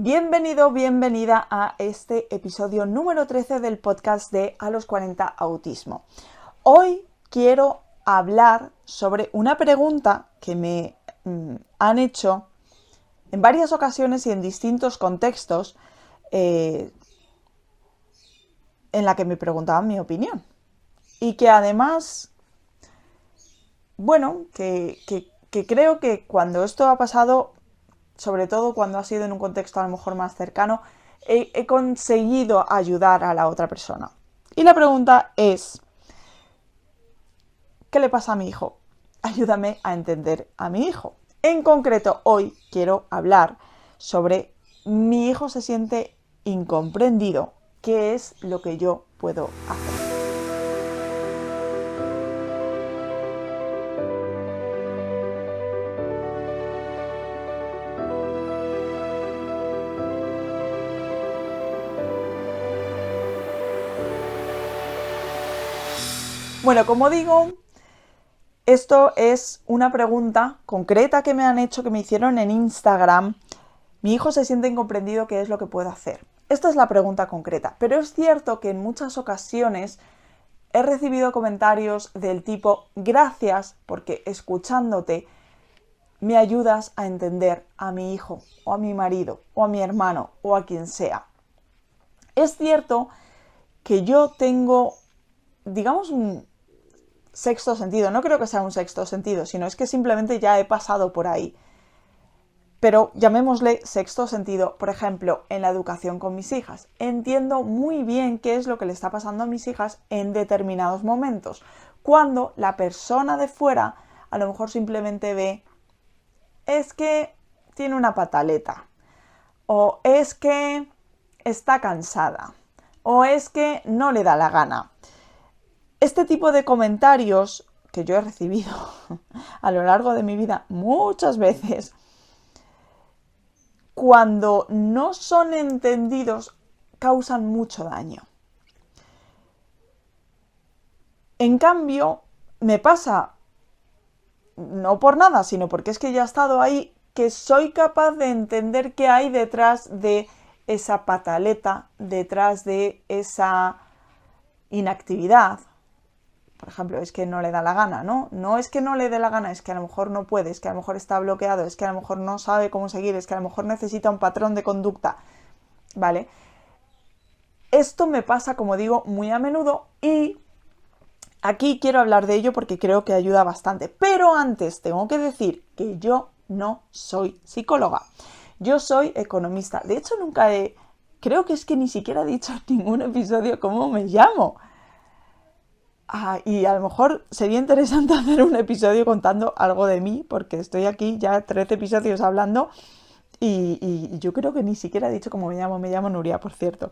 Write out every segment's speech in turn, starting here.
Bienvenido, bienvenida a este episodio número 13 del podcast de A los 40 Autismo. Hoy quiero hablar sobre una pregunta que me han hecho en varias ocasiones y en distintos contextos en la que me preguntaban mi opinión. Y que además, bueno, que creo que cuando esto ha pasado, sobre todo cuando ha sido en un contexto a lo mejor más cercano, he conseguido ayudar a la otra persona. Y la pregunta es, ¿qué le pasa a mi hijo? Ayúdame a entender a mi hijo. En concreto, hoy quiero hablar sobre mi hijo se siente incomprendido. ¿Qué es lo que yo puedo hacer? Bueno, como digo, esto es una pregunta concreta que me han hecho, que me hicieron en Instagram. Mi hijo se siente incomprendido, ¿qué es lo que puedo hacer? Esta es la pregunta concreta, pero es cierto que en muchas ocasiones he recibido comentarios del tipo, gracias porque escuchándote me ayudas a entender a mi hijo, o a mi marido, o a mi hermano, o a quien sea. Es cierto que yo tengo, digamos, un sexto sentido. No creo que sea un sexto sentido, sino es que simplemente ya he pasado por ahí. Pero llamémosle sexto sentido, por ejemplo, en la educación con mis hijas. Entiendo muy bien qué es lo que le está pasando a mis hijas en determinados momentos. Cuando la persona de fuera a lo mejor simplemente ve, es que tiene una pataleta, o es que está cansada, o es que no le da la gana. Este tipo de comentarios que yo he recibido a lo largo de mi vida muchas veces, cuando no son entendidos, causan mucho daño. En cambio, me pasa, no por nada, sino porque es que ya he estado ahí, que soy capaz de entender qué hay detrás de esa pataleta, detrás de esa inactividad. Por ejemplo, es que no le da la gana, ¿no? No es que no le dé la gana, es que a lo mejor no puede, es que a lo mejor está bloqueado, es que a lo mejor no sabe cómo seguir, es que a lo mejor necesita un patrón de conducta, ¿vale? Esto me pasa, como digo, muy a menudo y aquí quiero hablar de ello porque creo que ayuda bastante. Pero antes tengo que decir que yo no soy psicóloga. Yo soy economista. De hecho, creo que es que ni siquiera he dicho en ningún episodio cómo me llamo. Y a lo mejor sería interesante hacer un episodio contando algo de mí, porque estoy aquí ya 13 episodios hablando y yo creo que ni siquiera he dicho cómo me llamo Nuria, por cierto.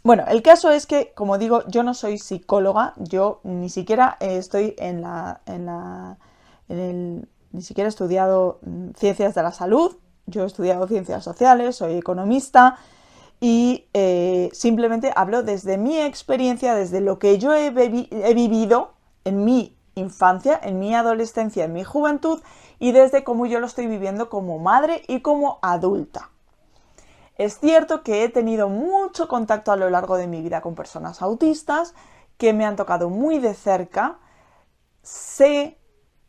Bueno, el caso es que, como digo, yo no soy psicóloga, yo ni siquiera estoy ni siquiera he estudiado ciencias de la salud, yo he estudiado ciencias sociales, soy economista y simplemente hablo desde mi experiencia, desde lo que yo he vivido en mi infancia, en mi adolescencia, en mi juventud y desde cómo yo lo estoy viviendo como madre y como adulta. Es cierto que he tenido mucho contacto a lo largo de mi vida con personas autistas que me han tocado muy de cerca. Sé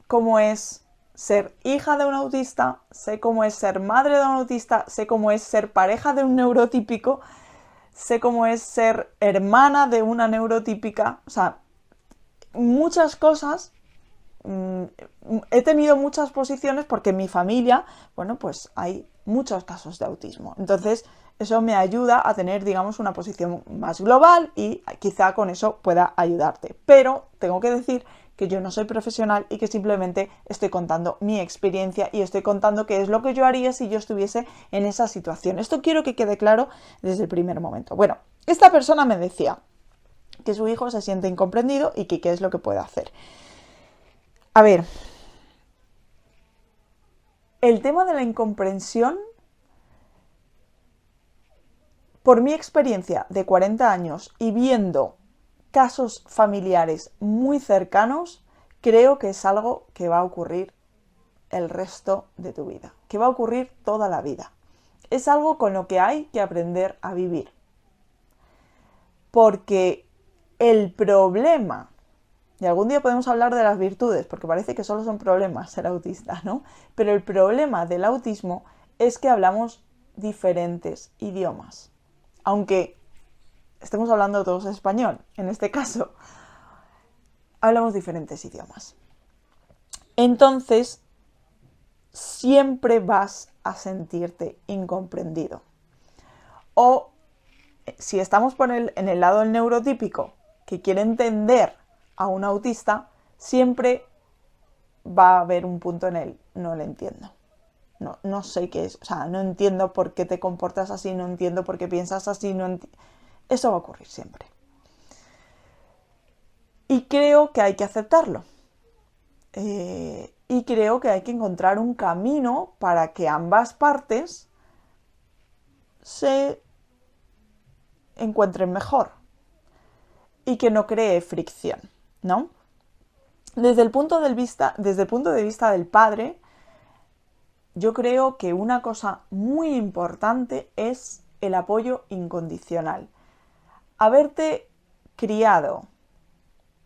cómo es ser hija de un autista, sé cómo es ser madre de un autista, sé cómo es ser pareja de un neurotípico, sé cómo es ser hermana de una neurotípica. O sea, muchas cosas. He tenido muchas posiciones porque en mi familia, bueno, pues hay muchos casos de autismo. Entonces, eso me ayuda a tener, digamos, una posición más global y quizá con eso pueda ayudarte. Pero tengo que decir que yo no soy profesional y que simplemente estoy contando mi experiencia y estoy contando qué es lo que yo haría si yo estuviese en esa situación. Esto quiero que quede claro desde el primer momento. Bueno, esta persona me decía que su hijo se siente incomprendido y que qué es lo que puede hacer. A ver, el tema de la incomprensión, por mi experiencia de 40 años y viendo casos familiares muy cercanos, creo que es algo que va a ocurrir el resto de tu vida. que va a ocurrir toda la vida. Es algo con lo que hay que aprender a vivir. Porque el problema, y algún día podemos hablar de las virtudes, porque parece que solo son problemas ser autista, ¿no? Pero el problema del autismo es que hablamos diferentes idiomas. Aunque estemos hablando todos español, en este caso, hablamos diferentes idiomas. Entonces, siempre vas a sentirte incomprendido. O si estamos en el lado del neurotípico, que quiere entender a un autista, siempre va a haber un punto en él, no le entiendo. No sé qué es, o sea, no entiendo por qué te comportas así, no entiendo por qué piensas así, eso va a ocurrir siempre. Y creo que hay que aceptarlo. Y creo que hay que encontrar un camino para que ambas partes se encuentren mejor y que no cree fricción, ¿no? Desde el punto de vista del padre, yo creo que una cosa muy importante es el apoyo incondicional. Haberte criado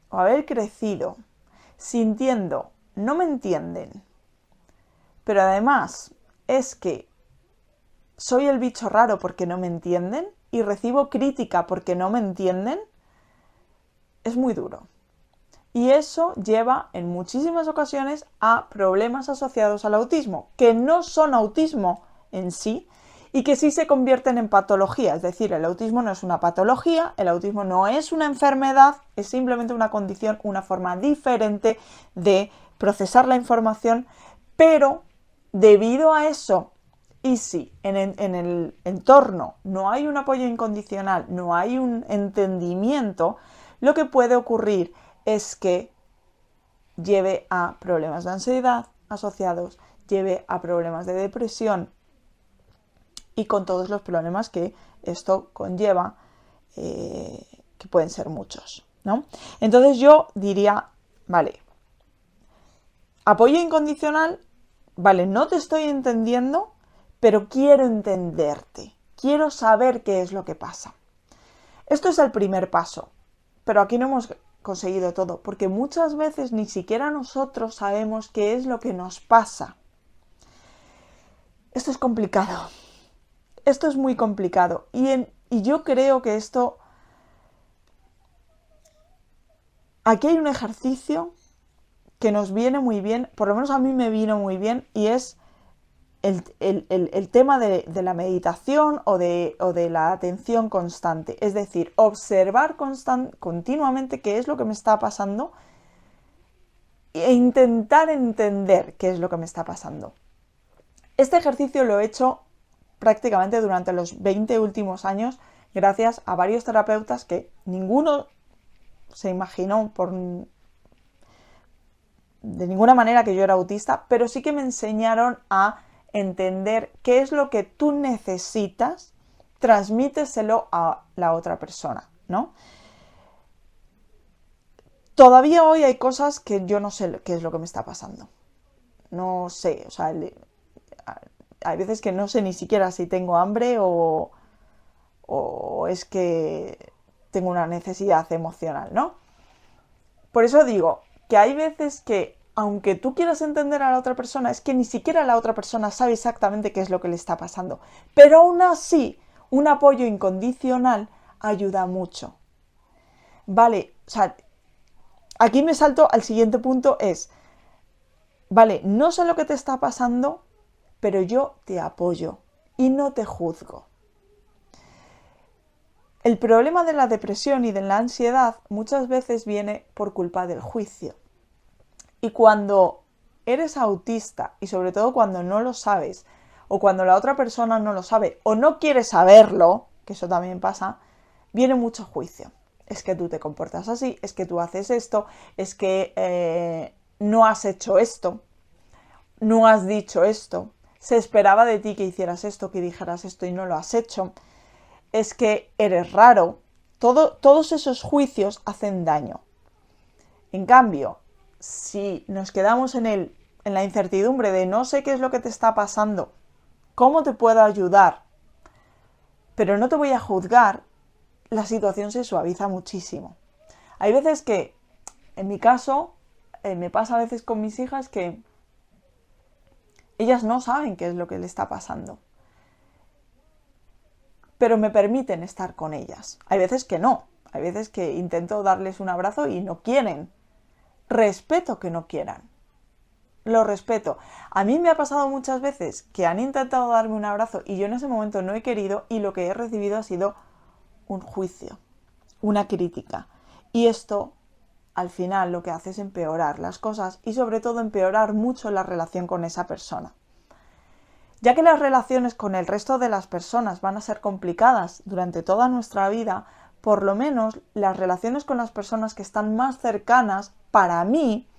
o haber crecido sintiendo, no me entienden, pero además es que soy el bicho raro porque no me entienden y recibo crítica porque no me entienden, es muy duro. Y eso lleva en muchísimas ocasiones a problemas asociados al autismo, que no son autismo en sí y que sí se convierten en patología. Es decir, el autismo no es una patología, el autismo no es una enfermedad, es simplemente una condición, una forma diferente de procesar la información, pero debido a eso, y si en el entorno no hay un apoyo incondicional, no hay un entendimiento, lo que puede ocurrir es que lleve a problemas de ansiedad asociados, lleve a problemas de depresión y con todos los problemas que esto conlleva, que pueden ser muchos, ¿no? Entonces yo diría, vale, apoyo incondicional, vale, no te estoy entendiendo, pero quiero entenderte, quiero saber qué es lo que pasa. Esto es el primer paso, pero aquí no hemos conseguido todo, porque muchas veces ni siquiera nosotros sabemos qué es lo que nos pasa. Esto es complicado, esto es muy complicado y yo creo que aquí hay un ejercicio que nos viene muy bien, por lo menos a mí me vino muy bien, y es el tema de la meditación o de la atención constante. Es decir, observar continuamente qué es lo que me está pasando e intentar entender qué es lo que me está pasando. Este ejercicio lo he hecho prácticamente durante los 20 últimos años gracias a varios terapeutas que ninguno se imaginó de ninguna manera que yo era autista, pero sí que me enseñaron a entender qué es lo que tú necesitas, transmíteselo a la otra persona, ¿no? Todavía hoy hay cosas que yo no sé qué es lo que me está pasando. No sé, o sea, hay veces que no sé ni siquiera si tengo hambre o es que tengo una necesidad emocional, ¿no? Por eso digo que hay veces que, aunque tú quieras entender a la otra persona, es que ni siquiera la otra persona sabe exactamente qué es lo que le está pasando. Pero aún así, un apoyo incondicional ayuda mucho. Vale, o sea, aquí me salto al siguiente punto, vale, no sé lo que te está pasando, pero yo te apoyo y no te juzgo. El problema de la depresión y de la ansiedad muchas veces viene por culpa del juicio. Y cuando eres autista, y sobre todo cuando no lo sabes, o cuando la otra persona no lo sabe, o no quiere saberlo, que eso también pasa, viene mucho juicio. Es que tú te comportas así, es que tú haces esto, es que no has hecho esto, no has dicho esto, se esperaba de ti que hicieras esto, que dijeras esto y no lo has hecho, es que eres raro. Todos esos juicios hacen daño. En cambio, si nos quedamos en en la incertidumbre de no sé qué es lo que te está pasando, cómo te puedo ayudar, pero no te voy a juzgar, la situación se suaviza muchísimo. Hay veces que, en mi caso, me pasa a veces con mis hijas que ellas no saben qué es lo que le está pasando, pero me permiten estar con ellas. Hay veces que no, hay veces que intento darles un abrazo y no quieren. Respeto que no quieran. Lo respeto. A mí me ha pasado muchas veces que han intentado darme un abrazo y yo en ese momento no he querido, y lo que he recibido ha sido un juicio, una crítica. Y esto, al final, lo que hace es empeorar las cosas y sobre todo empeorar mucho la relación con esa persona. Ya que las relaciones con el resto de las personas van a ser complicadas durante toda nuestra vida, por lo menos las relaciones con las personas que están más cercanas, para mí,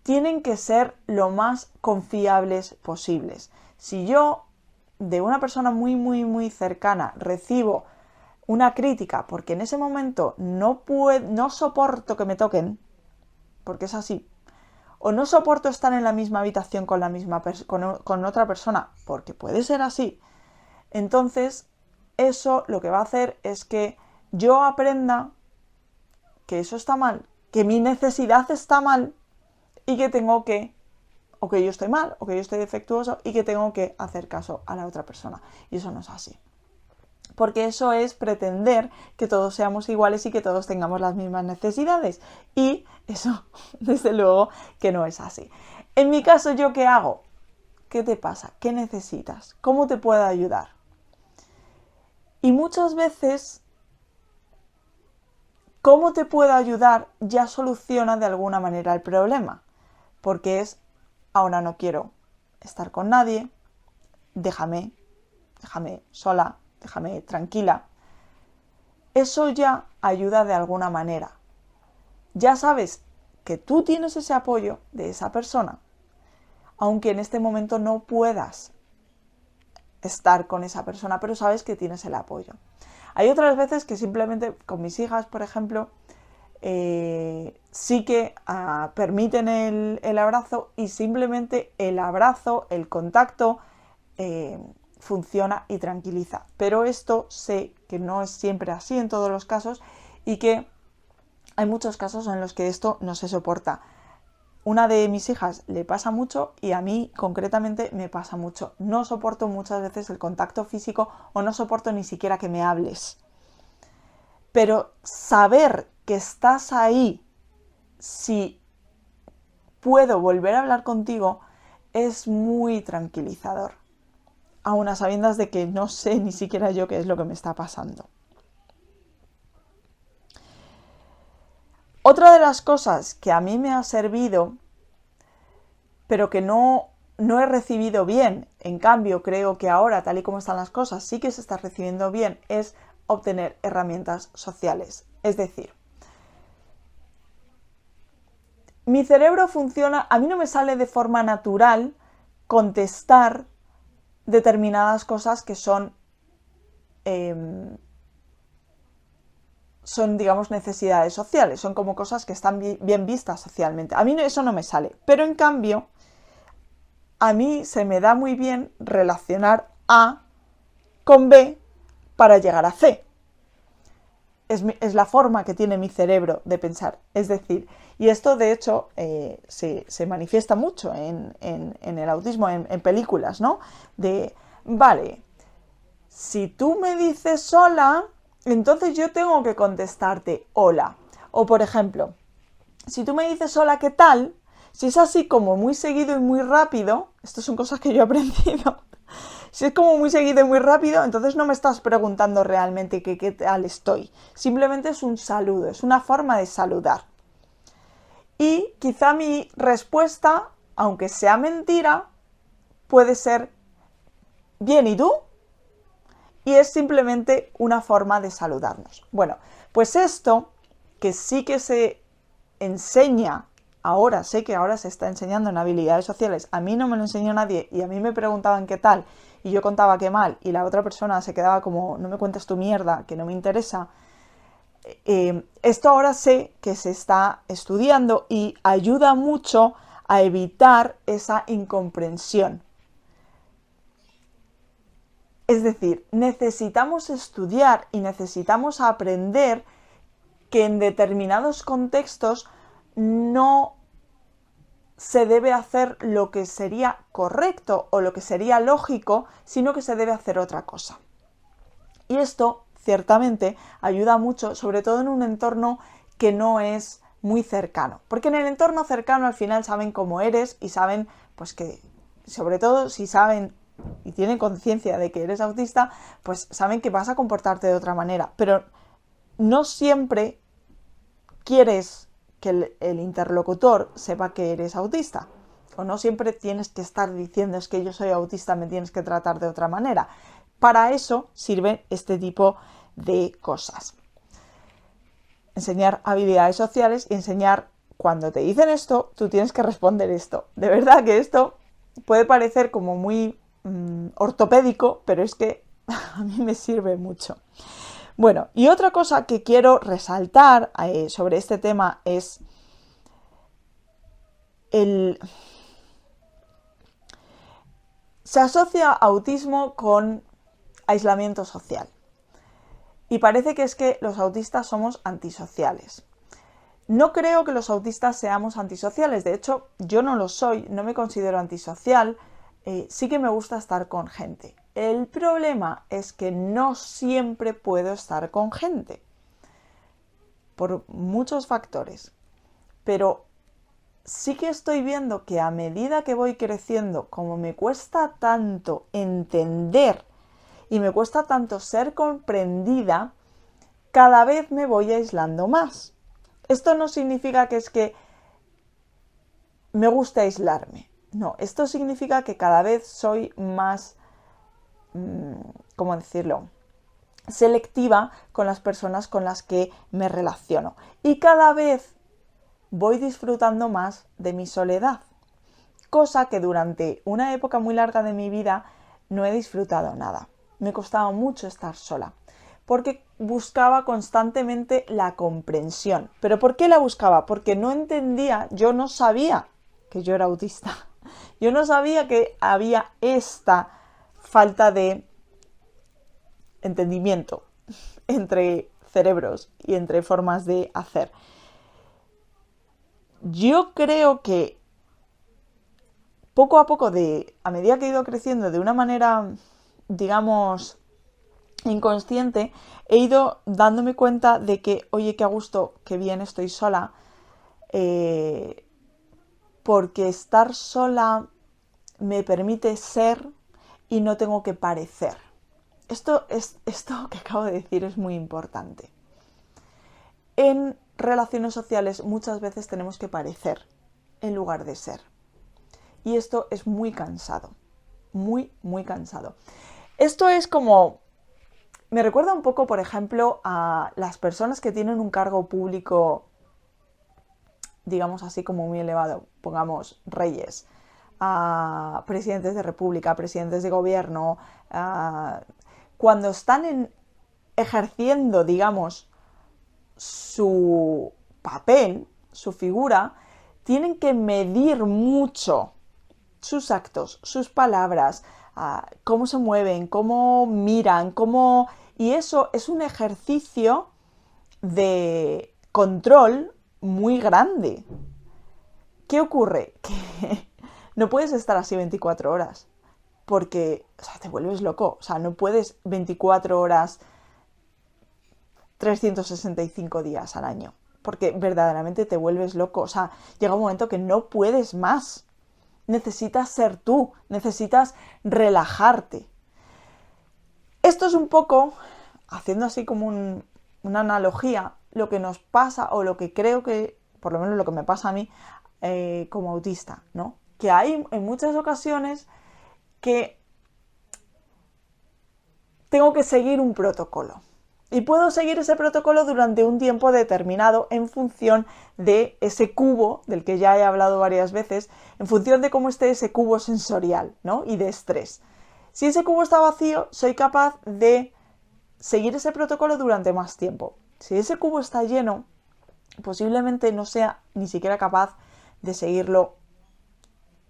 tienen que ser lo más confiables posibles. Si yo de una persona muy cercana recibo una crítica porque en ese momento no soporto que me toquen, porque es así, o no soporto estar en la misma habitación con con otra persona, porque puede ser así, entonces eso lo que va a hacer es que yo aprenda que eso está mal, que mi necesidad está mal y que o que yo estoy mal, o que yo estoy defectuoso y que tengo que hacer caso a la otra persona. Y eso no es así. Porque eso es pretender que todos seamos iguales y que todos tengamos las mismas necesidades. Y eso, desde luego, que no es así. En mi caso, ¿yo qué hago? ¿Qué te pasa? ¿Qué necesitas? ¿Cómo te puedo ayudar? Y muchas veces, ¿cómo te puedo ayudar? Ya soluciona de alguna manera el problema. Porque es, ahora no quiero estar con nadie, déjame sola, déjame tranquila. Eso ya ayuda de alguna manera. Ya sabes que tú tienes ese apoyo de esa persona, aunque en este momento no puedas estar con esa persona, pero sabes que tienes el apoyo. Hay otras veces que simplemente con mis hijas, por ejemplo, sí que permiten el abrazo, y simplemente el abrazo, el contacto, funciona y tranquiliza. Pero esto sé que no es siempre así en todos los casos y que hay muchos casos en los que esto no se soporta. Una de mis hijas le pasa mucho y a mí concretamente me pasa mucho. No soporto muchas veces el contacto físico o no soporto ni siquiera que me hables. Pero saber que estás ahí, si puedo volver a hablar contigo, es muy tranquilizador. Aún a sabiendas de que no sé ni siquiera yo qué es lo que me está pasando. Otra de las cosas que a mí me ha servido, pero que no he recibido bien, en cambio creo que ahora, tal y como están las cosas, sí que se está recibiendo bien, es obtener herramientas sociales. Es decir, mi cerebro funciona, a mí no me sale de forma natural contestar determinadas cosas que son, digamos, necesidades sociales, son como cosas que están bien vistas socialmente. A mí eso no me sale, pero en cambio, a mí se me da muy bien relacionar A con B para llegar a C. Es la forma que tiene mi cerebro de pensar. Es decir, y esto de hecho se manifiesta mucho en el autismo, en películas, ¿no? Vale, si tú me dices hola, entonces yo tengo que contestarte hola. O por ejemplo, si tú me dices hola, ¿qué tal? Si es así como muy seguido y muy rápido, estas son cosas que yo he aprendido. Si es como muy seguido y muy rápido, entonces no me estás preguntando realmente qué tal estoy. Simplemente es un saludo, es una forma de saludar. Y quizá mi respuesta, aunque sea mentira, puede ser bien, ¿y tú? Y es simplemente una forma de saludarnos. Bueno, pues esto, que sí que se enseña ahora, sé que ahora se está enseñando en habilidades sociales, a mí no me lo enseñó nadie y a mí me preguntaban qué tal y yo contaba qué mal y la otra persona se quedaba como, no me cuentes tu mierda, que no me interesa. Esto ahora sé que se está estudiando y ayuda mucho a evitar esa incomprensión. Es decir, necesitamos estudiar y necesitamos aprender que en determinados contextos no se debe hacer lo que sería correcto o lo que sería lógico, sino que se debe hacer otra cosa. Y esto, ciertamente, ayuda mucho, sobre todo en un entorno que no es muy cercano. Porque en el entorno cercano al final saben cómo eres y saben, pues que, sobre todo si saben y tienen conciencia de que eres autista, pues saben que vas a comportarte de otra manera. Pero no siempre quieres que el interlocutor sepa que eres autista. O no siempre tienes que estar diciendo es que yo soy autista, me tienes que tratar de otra manera. Para eso sirve este tipo de cosas. Enseñar habilidades sociales y enseñar cuando te dicen esto, tú tienes que responder esto. De verdad que esto puede parecer como muy ortopédico, pero es que a mí me sirve mucho. Bueno, y otra cosa que quiero resaltar sobre este tema es se asocia autismo con aislamiento social. Y parece que es que los autistas somos antisociales. No creo que los autistas seamos antisociales, de hecho yo no lo soy, no me considero antisocial, sí que me gusta estar con gente. El problema es que no siempre puedo estar con gente, por muchos factores, pero sí que estoy viendo que a medida que voy creciendo, como me cuesta tanto entender y me cuesta tanto ser comprendida, cada vez me voy aislando más. Esto no significa que es que me gusta aislarme. No, esto significa que cada vez soy más, ¿cómo decirlo?, selectiva con las personas con las que me relaciono. Y cada vez voy disfrutando más de mi soledad. Cosa que durante una época muy larga de mi vida no he disfrutado nada. Me costaba mucho estar sola, porque buscaba constantemente la comprensión. ¿Pero por qué la buscaba? Porque no entendía, yo no sabía que yo era autista. Yo no sabía que había esta falta de entendimiento entre cerebros y entre formas de hacer. Yo creo que poco a poco, a medida que he ido creciendo de una manera, digamos, inconsciente, he ido dándome cuenta de que, oye, qué a gusto, qué bien estoy sola, porque estar sola me permite ser y no tengo que parecer. Esto que acabo de decir es muy importante. En relaciones sociales muchas veces tenemos que parecer en lugar de ser. Y esto es muy cansado, muy, muy cansado. Esto es como, me recuerda un poco, por ejemplo, a las personas que tienen un cargo público, digamos así como muy elevado, pongamos reyes, a presidentes de república, presidentes de gobierno, cuando están ejerciendo, digamos, su papel, su figura, tienen que medir mucho sus actos, sus palabras, cómo se mueven, cómo miran, y eso es un ejercicio de control muy grande. ¿Qué ocurre? Que no puedes estar así 24 horas, porque te vuelves loco. O sea, no puedes 24 horas 365 días al año, porque verdaderamente te vuelves loco. O sea, llega un momento que no puedes más. Necesitas ser tú, necesitas relajarte. Esto es un poco, haciendo así como una analogía, lo que nos pasa, o lo que creo que, por lo menos lo que me pasa a mí como autista, ¿no? Que hay en muchas ocasiones que tengo que seguir un protocolo. Y puedo seguir ese protocolo durante un tiempo determinado en función de ese cubo, del que ya he hablado varias veces, en función de cómo esté ese cubo sensorial, ¿no? Y de estrés. Si ese cubo está vacío, soy capaz de seguir ese protocolo durante más tiempo. Si ese cubo está lleno, posiblemente no sea ni siquiera capaz de seguirlo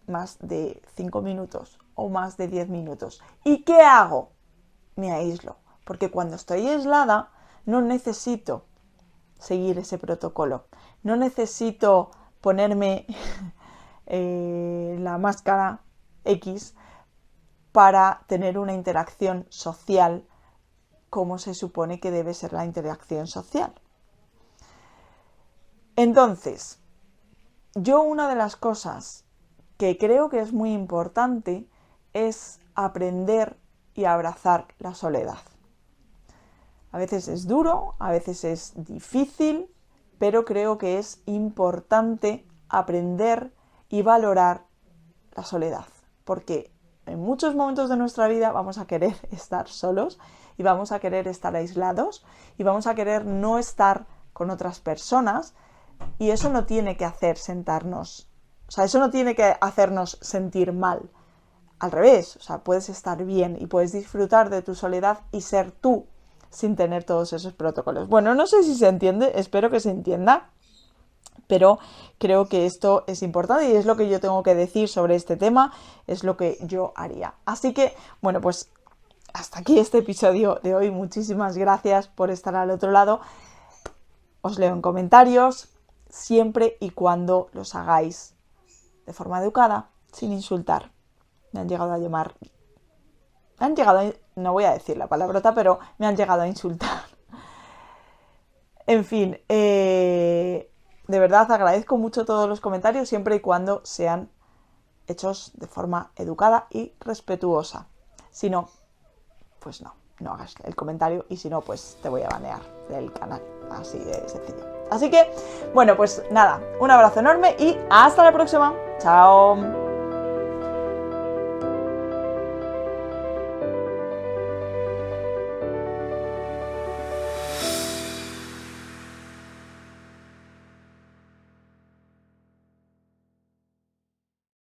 más de 5 minutos o más de 10 minutos. ¿Y qué hago? Me aíslo, porque cuando estoy aislada no necesito seguir ese protocolo, no necesito ponerme la máscara X para tener una interacción social como se supone que debe ser la interacción social. Entonces, yo una de las cosas que creo que es muy importante es aprender y abrazar la soledad. A veces es duro, a veces es difícil, pero creo que es importante aprender y valorar la soledad, porque en muchos momentos de nuestra vida vamos a querer estar solos y vamos a querer estar aislados y vamos a querer no estar con otras personas, y eso no tiene que hacer sentarnos, o sea, eso no tiene que hacernos sentir mal. Al revés, o sea, puedes estar bien y puedes disfrutar de tu soledad y ser tú sin tener todos esos protocolos. Bueno, no sé si se entiende, espero que se entienda, pero creo que esto es importante y es lo que yo tengo que decir sobre este tema, es lo que yo haría. Así que, bueno, pues hasta aquí este episodio de hoy. Muchísimas gracias por estar al otro lado. Os leo en comentarios, siempre y cuando los hagáis de forma educada, sin insultar. Me han llegado a llamar... no voy a decir la palabrota, pero me han llegado a insultar. En fin, de verdad agradezco mucho todos los comentarios, siempre y cuando sean hechos de forma educada y respetuosa. Si no, pues no hagas el comentario, y si no, pues te voy a banear del canal. Así de sencillo. Así que, bueno, pues nada, un abrazo enorme y hasta la próxima. Chao.